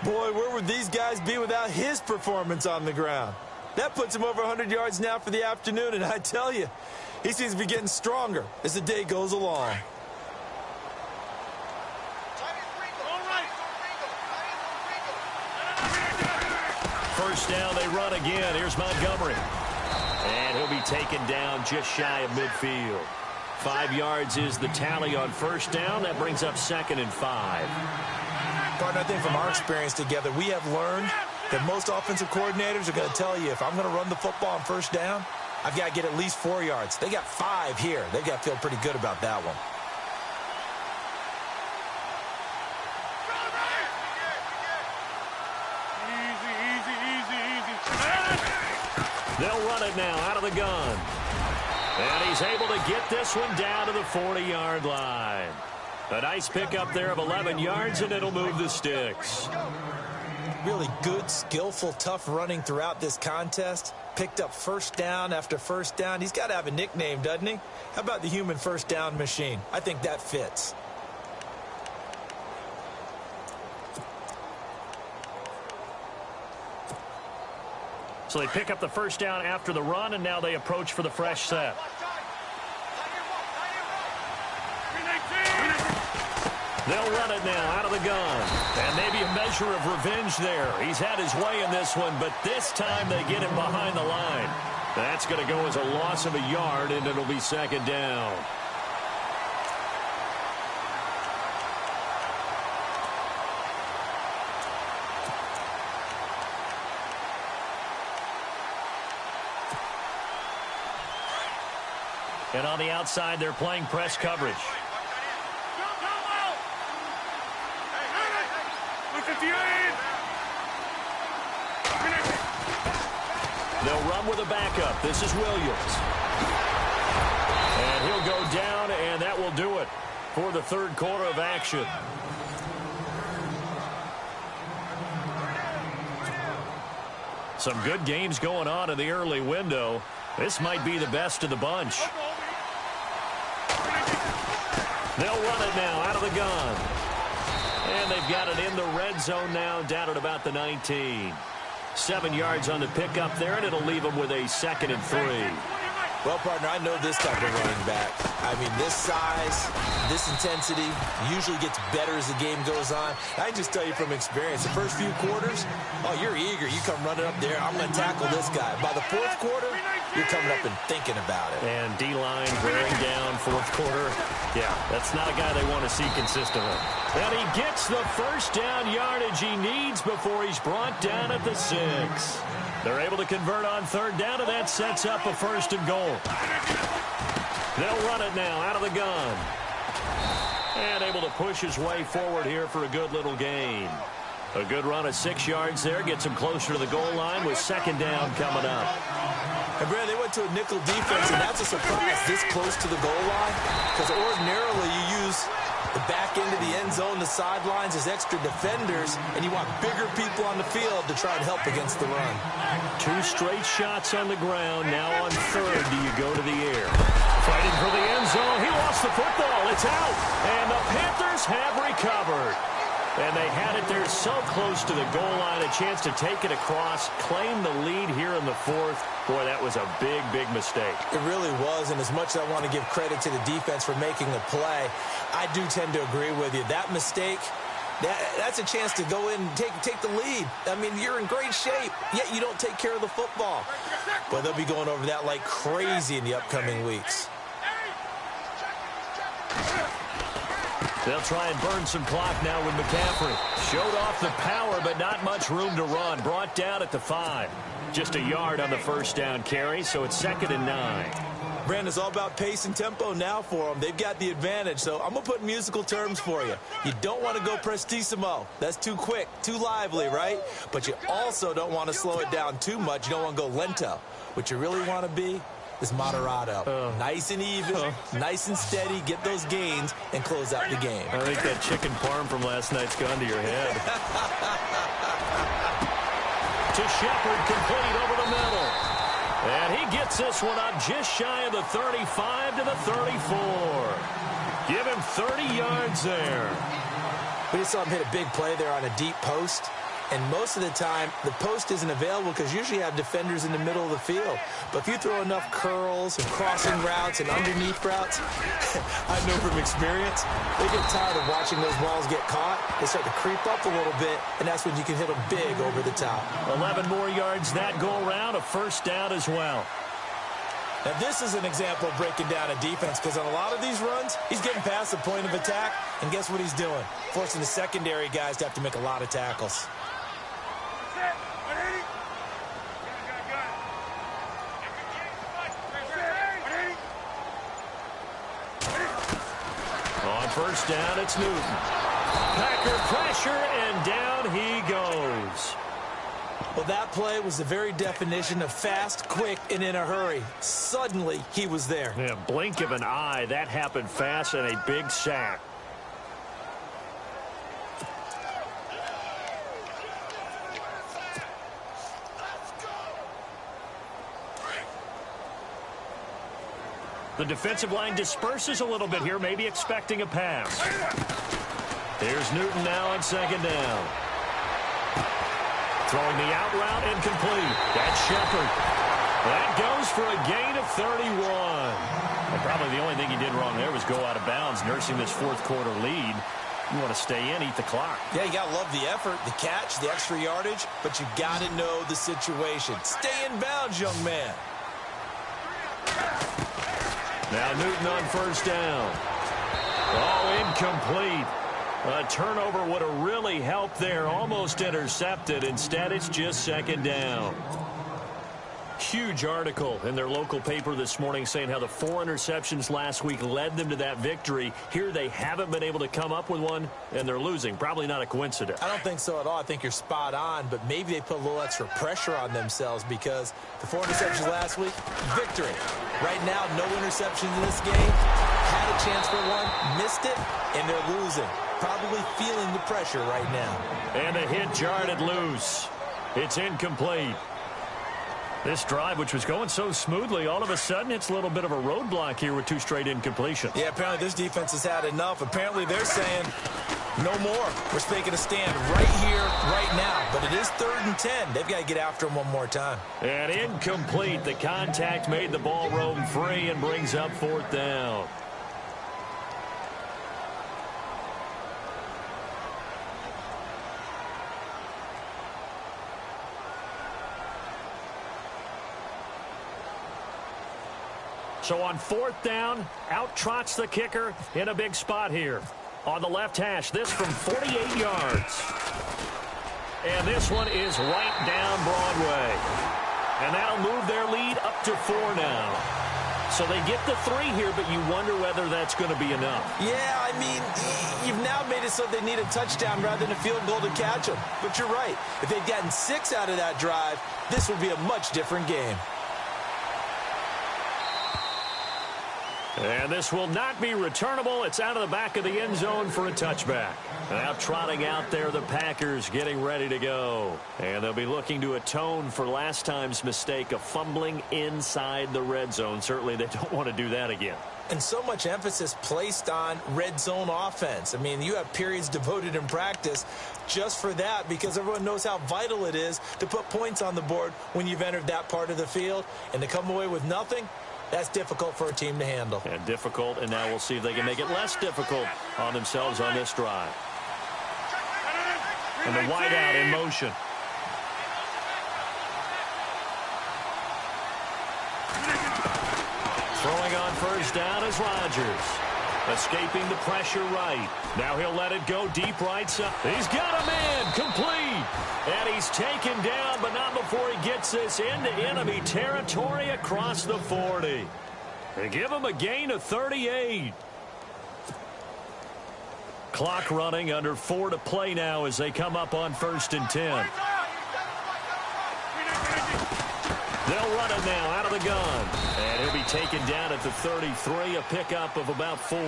Boy, where would these guys be without his performance on the ground? That puts him over 100 yards now for the afternoon, and I tell you, he seems to be getting stronger as the day goes along. First down, they run again. Here's Montgomery. And he'll be taken down just shy of midfield. 5 yards is the tally on first down. That brings up 2nd and 5. Partner, I think from our experience together, we have learned that most offensive coordinators are going to tell you, if I'm going to run the football on first down, I've got to get at least 4 yards. They got 5 here. They've got to feel pretty good about that one. They'll run it now out of the gun. And he's able to get this one down to the 40-yard line. A nice pickup there of 11 yards, and it'll move the sticks. Really good, skillful, tough running throughout this contest. Picked up first down after first down. He's got to have a nickname, doesn't he? How about the human first down machine? I think that fits. So they pick up the first down after the run, and now they approach for the fresh set. They'll run it now out of the gun. And maybe a measure of revenge there. He's had his way in this one, but this time they get him behind the line. That's going to go as a loss of a yard, and it'll be 2nd down. And on the outside, they're playing press coverage. They'll run with a backup. This is Williams. And he'll go down, and that will do it for the third quarter of action. Some good games going on in the early window. This might be the best of the bunch. They'll run it now out of the gun. And they've got it in the red zone now, down at about the 19. 7 yards on the pickup there, and it'll leave them with a 2nd and 3. Well, partner, I know this type of running back. I mean, this size, this intensity usually gets better as the game goes on. I can just tell you from experience, the first few quarters, oh, you're eager. You come running up there, I'm going to tackle this guy. By the fourth quarter, you're coming up and thinking about it. And D-line wearing down fourth quarter. Yeah, that's not a guy they want to see consistently. And he gets the first down yardage he needs before he's brought down at the 6. They're able to convert on third down, and that sets up a first and goal. They'll run it now out of the gun. And able to push his way forward here for a good little gain. A good run of 6 yards there. Gets him closer to the goal line with second down coming up. And, Brad, they went to a nickel defense, and that's a surprise this close to the goal line. Because ordinarily you use the back end of the end zone, the sidelines as extra defenders, and you want bigger people on the field to try and help against the run. 2 straight shots on the ground. Now on third, do you go to the air? Fighting for the end zone. He lost the football. It's out. And the Panthers have recovered. And they had it there so close to the goal line, a chance to take it across, claim the lead here in the fourth. Boy, that was a big, big mistake. It really was, and as much as I want to give credit to the defense for making the play, I do tend to agree with you. That mistake, that's a chance to go in and take the lead. I mean, you're in great shape, yet you don't take care of the football. But they'll be going over that like crazy in the upcoming weeks. They'll try and burn some clock now with McCaffrey. Showed off the power, but not much room to run. Brought down at the 5. Just a yard on the first down carry, so it's 2nd and 9. Brandon, it's all about pace and tempo now for them. They've got the advantage, so I'm going to put musical terms for you. You don't want to go prestissimo. That's too quick, too lively, right? But you also don't want to slow it down too much. You don't want to go lento. What you really want to be is moderato. Nice and even, nice and steady, get those gains, and close out the game. I think that chicken parm from last night's gone to your head. To Shepard, complete over the middle. And he gets this one up just shy of the 35 to the 34. Give him 30 yards there. We just saw him hit a big play there on a deep post. And most of the time, the post isn't available because usually you have defenders in the middle of the field. But if you throw enough curls and crossing routes and underneath routes, I know from experience, they get tired of watching those balls get caught. They start to creep up a little bit, and that's when you can hit them big over the top. 11 more yards that go around, a first down as well. Now, this is an example of breaking down a defense because on a lot of these runs, he's getting past the point of attack, and guess what he's doing? Forcing the secondary guys to have to make a lot of tackles. On first down, it's Newton. Packer pressure, and down he goes. Well, that play was the very definition of fast, quick, and in a hurry. Suddenly, he was there. Yeah, blink of an eye. That happened fast and a big sack. The defensive line disperses a little bit here, maybe expecting a pass. Here's Newton now on second down. Throwing the out route, incomplete. That's Shepard. That goes for a gain of 31. And probably the only thing he did wrong there was go out of bounds, nursing this fourth quarter lead. You want to stay in, eat the clock. Yeah, you got to love the effort, the catch, the extra yardage, but you got to know the situation. Stay in bounds, young man. Now Newton on first down. Oh, incomplete. A turnover would have really helped there. Almost intercepted. Instead, it's just second down. Huge article in their local paper this morning saying how the 4 interceptions last week led them to that victory. Here they haven't been able to come up with one, and they're losing. Probably not a coincidence. I don't think so at all. I think you're spot on, but maybe they put a little extra pressure on themselves because the 4 interceptions last week, victory. Right now, no interceptions in this game. Had a chance for one, missed it, and they're losing. Probably feeling the pressure right now. And a hit jarred it loose. It's incomplete. This drive, which was going so smoothly, all of a sudden it's a little bit of a roadblock here with 2 straight incompletions. Yeah, apparently this defense has had enough. Apparently they're saying no more. We're making a stand right here, right now. But it is 3rd and 10. They've got to get after him one more time. And incomplete. The contact made the ball roam free and brings up 4th down. So on 4th down, out trots the kicker in a big spot here. On the left hash, this from 48 yards. And this one is right down Broadway. And that'll move their lead up to 4 now. So they get the 3 here, but you wonder whether that's going to be enough. Yeah, I mean, you've now made it so they need a touchdown rather than a field goal to catch them. But you're right. If they'd gotten 6 out of that drive, this would be a much different game. And this will not be returnable. It's out of the back of the end zone for a touchback. Now trotting out there, the Packers getting ready to go. And they'll be looking to atone for last time's mistake of fumbling inside the red zone. Certainly they don't want to do that again. And so much emphasis placed on red zone offense. I mean, you have periods devoted in practice just for that because everyone knows how vital it is to put points on the board when you've entered that part of the field. And to come away with nothing, that's difficult for a team to handle. And difficult, and now we'll see if they can make it less difficult on themselves on this drive. And the wideout in motion. Throwing on 1st down is Rodgers. Escaping the pressure right. Now he'll let it go deep right side. He's got a man complete. And he's taken down, but not before he gets this into enemy territory across the 40. They give him a gain of 38. Clock running, under 4 to play now as they come up on 1st and 10. They'll run it now out of the gun. And he'll be taken down at the 33, a pickup of about 4.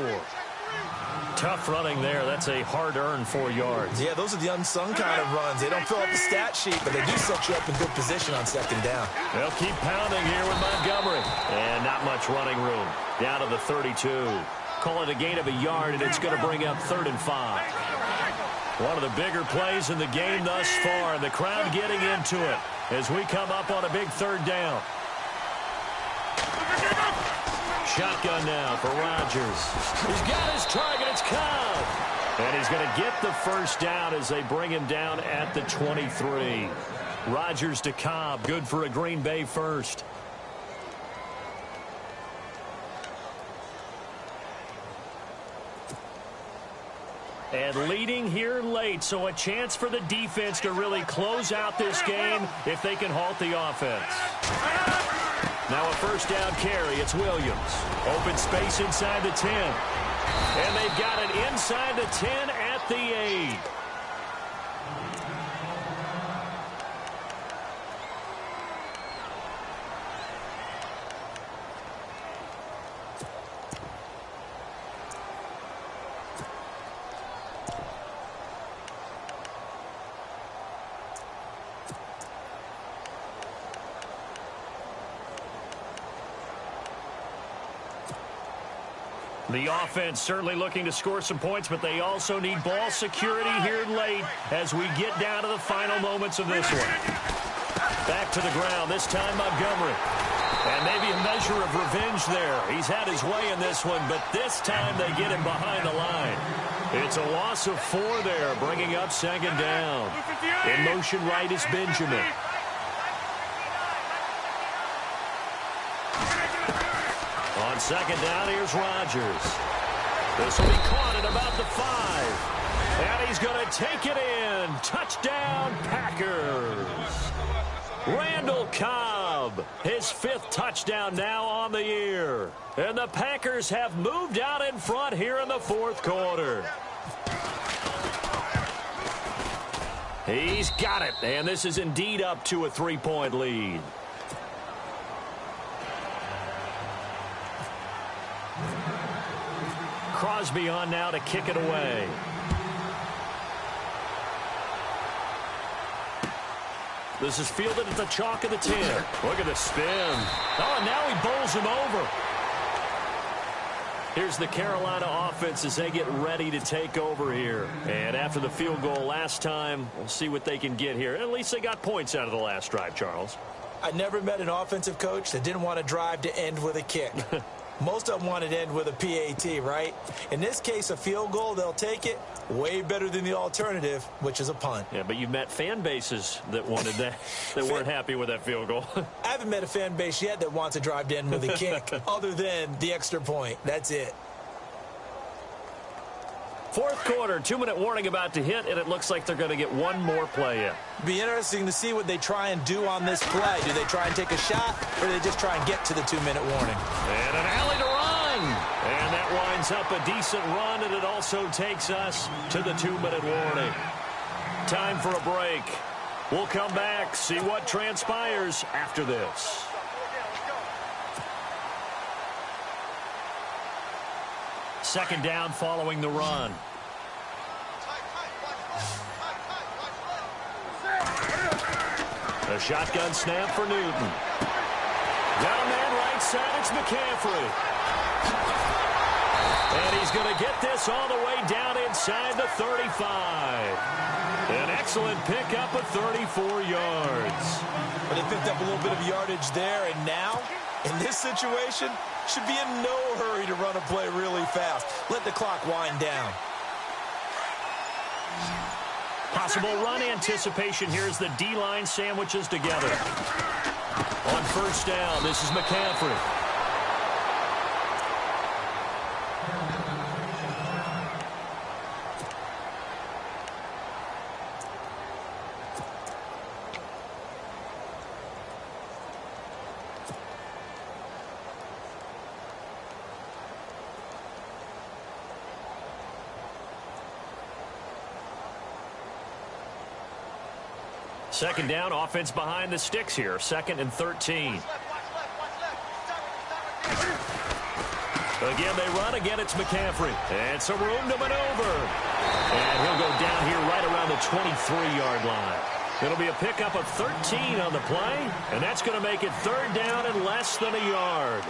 Tough running there. That's a hard-earned 4 yards. Yeah, those are the unsung kind of runs. They don't fill up the stat sheet, but they do set you up in good position on 2nd down. They'll keep pounding here with Montgomery. And not much running room. Down to the 32. Call it a gain of a yard, and it's going to bring up 3rd and 5. One of the bigger plays in the game thus far, and the crowd getting into it as we come up on a big 3rd down. Shotgun now for Rodgers. He's got his target. It's Cobb. And he's going to get the 1st down as they bring him down at the 23. Rodgers to Cobb. Good for a Green Bay 1st. And leading here late, so a chance for the defense to really close out this game if they can halt the offense. Now a 1st down carry. It's Williams. Open space inside the 10. And they've got it inside the 10 at the 8. The offense certainly looking to score some points, but they also need ball security here late as we get down to the final moments of this one. Back to the ground, this time Montgomery. And maybe a measure of revenge there. He's had his way in this one, but this time they get him behind the line. It's a loss of 4 there, bringing up 2nd down. In motion right is Benjamin. On 2nd down, here's Rodgers. This will be caught at about the 5. And he's going to take it in. Touchdown, Packers. Randall Cobb, his 5th touchdown now on the year. And the Packers have moved out in front here in the 4th quarter. He's got it. And this is indeed up to a 3-point lead. Crosby on now to kick it away. 2nd 2 This is fielded at the chalk of the 10. Look at the spin. Oh, and now he bowls him over. Here's the Carolina offense as they get ready to take over here. And after the field goal last time, we'll see what they can get here. At least they got points out of the last drive, Charles. I never met an offensive coach that didn't want to drive to end with a kick. Most of them wanted to end with a PAT, right? In this case, a field goal, they'll take it. Way better than the alternative, which is a punt. Yeah, but you've met fan bases that wanted that, that weren't happy with that field goal. I haven't met a fan base yet that wants to drive to end with a kick, other than the extra point. That's it. Fourth quarter, 2-minute warning about to hit, and it looks like they're going to get one more play in. Be interesting to see what they try and do on this play. Do they try and take a shot, or do they just try and get to the 2-minute warning? And an alley to run. And that winds up a decent run, and it also takes us to the 2-minute warning. Time for a break. We'll come back, see what transpires after this. Second down following the run. A shotgun snap for Newton. Down man right side, it's McCaffrey. And he's going to get this all the way down inside the 35. An excellent pickup of 34 yards. But they picked up a little bit of yardage there, and now, in this situation, should be in no hurry to run a play really fast. Let the clock wind down. Possible run anticipation here as the D-line sandwiches together. On first down, this is McCaffrey. Second down, offense behind the sticks here. 2nd and 13. Again, they run. Again, it's McCaffrey. And some room to maneuver. And he'll go down here right around the 23-yard line. It'll be a pickup of 13 on the play. And that's going to make it third down and less than a yard.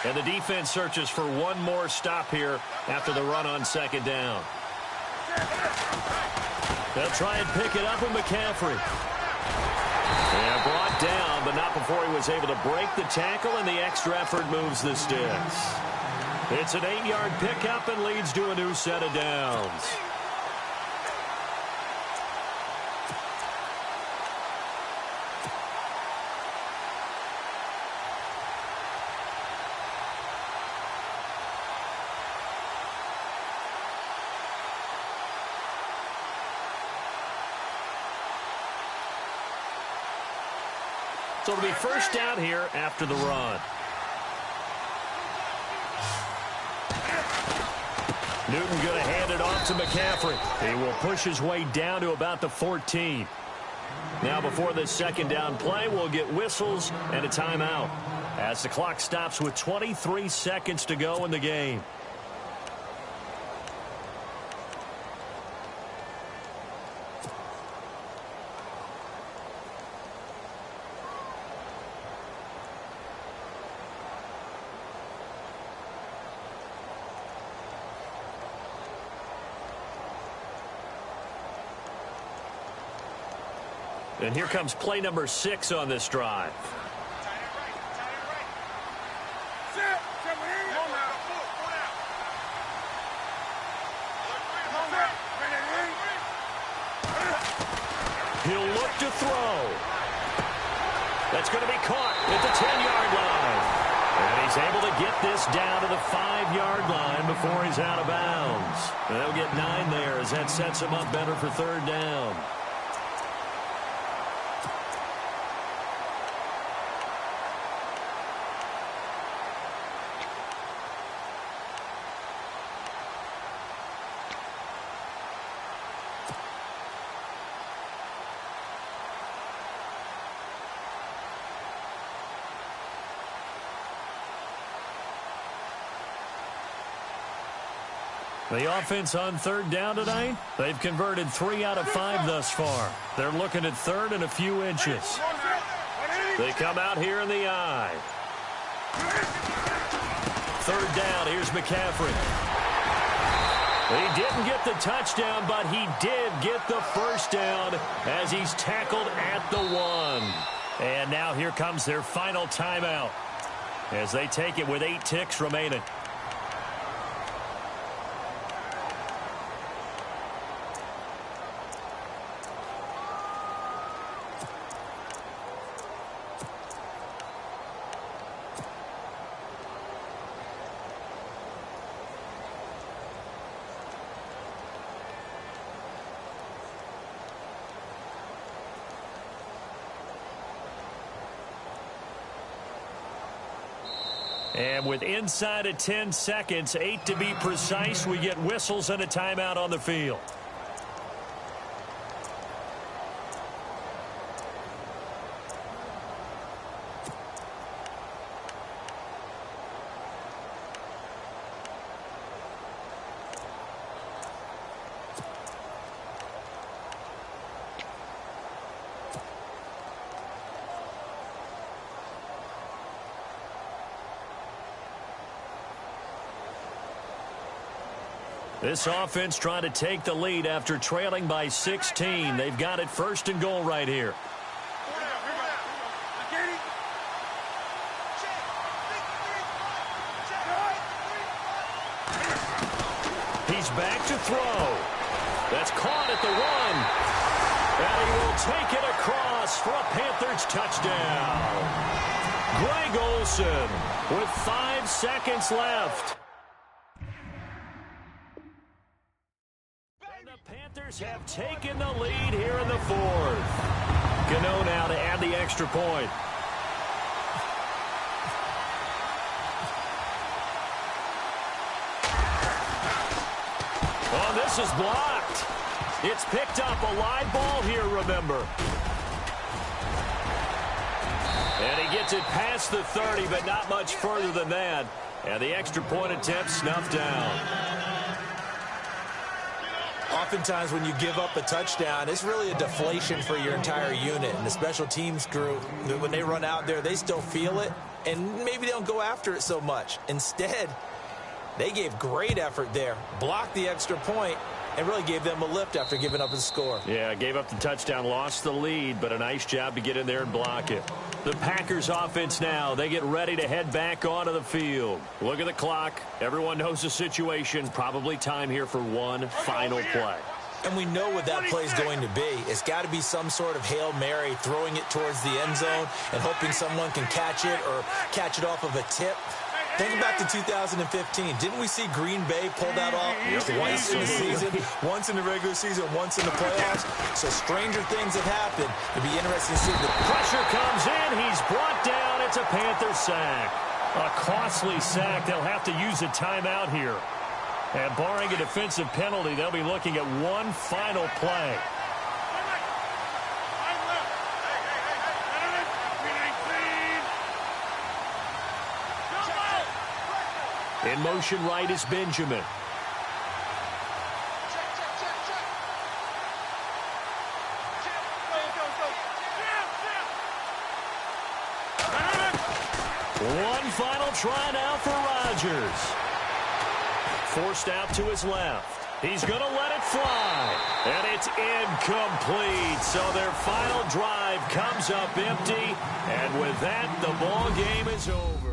And the defense searches for one more stop here after the run on second down. They'll try and pick it up with McCaffrey. And brought down, but not before he was able to break the tackle, and the extra effort moves the sticks. It's an 8-yard pickup and leads to a new set of downs. So it'll be first down here after the run. Newton going to hand it off to McCaffrey. He will push his way down to about the 14. Now before this second down play, we'll get whistles and a timeout as the clock stops with 23 seconds to go in the game. And here comes play number 6 on this drive. He'll look to throw. That's going to be caught at the 10-yard line. And he's able to get this down to the 5-yard line before he's out of bounds. They'll get 9 there as that sets him up better for third down. The offense on third down tonight, they've converted 3 out of 5 thus far. They're looking at third and a few inches. They come out here in the I. Third down, here's McCaffrey. He didn't get the touchdown, but he did get the first down as he's tackled at the 1. And now here comes their final timeout as they take it with 8 ticks remaining. And with inside of 10 seconds, 8 to be precise, we get whistles and a timeout on the field. This offense trying to take the lead after trailing by 16. They've got it first and goal right here. He's back to throw. That's caught at the 1. And he will take it across for a Panthers touchdown. Greg Olsen with 5 seconds left. Panthers have taken the lead here in the 4th. Gano now to add the extra point. Oh, this is blocked. It's picked up, a live ball here, remember. And he gets it past the 30, but not much further than that. And the extra point attempt snuffed down. Oftentimes when you give up a touchdown, it's really a deflation for your entire unit. And the special teams crew, when they run out there, they still feel it. And maybe they don't go after it so much. Instead, they gave great effort there, blocked the extra point, and really gave them a lift after giving up a score. Yeah, gave up the touchdown, lost the lead, but a nice job to get in there and block it. The Packers offense now, they get ready to head back onto the field. Look at the clock. Everyone knows the situation. Probably time here for one final play. And we know what that play is going to be. It's got to be some sort of Hail Mary, throwing it towards the end zone and hoping someone can catch it or catch it off of a tip. Think back to 2015. Didn't we see Green Bay pull that off twice in the season? Once in the regular season, once in the playoffs. So stranger things have happened. It'll be interesting to see. The pressure comes in. He's brought down. It's a Panther sack. A costly sack. They'll have to use a timeout here. And barring a defensive penalty, they'll be looking at one final play. In motion right is Benjamin. One final try now for Rodgers. Forced out to his left. He's going to let it fly. And it's incomplete. So their final drive comes up empty. And with that, the ball game is over.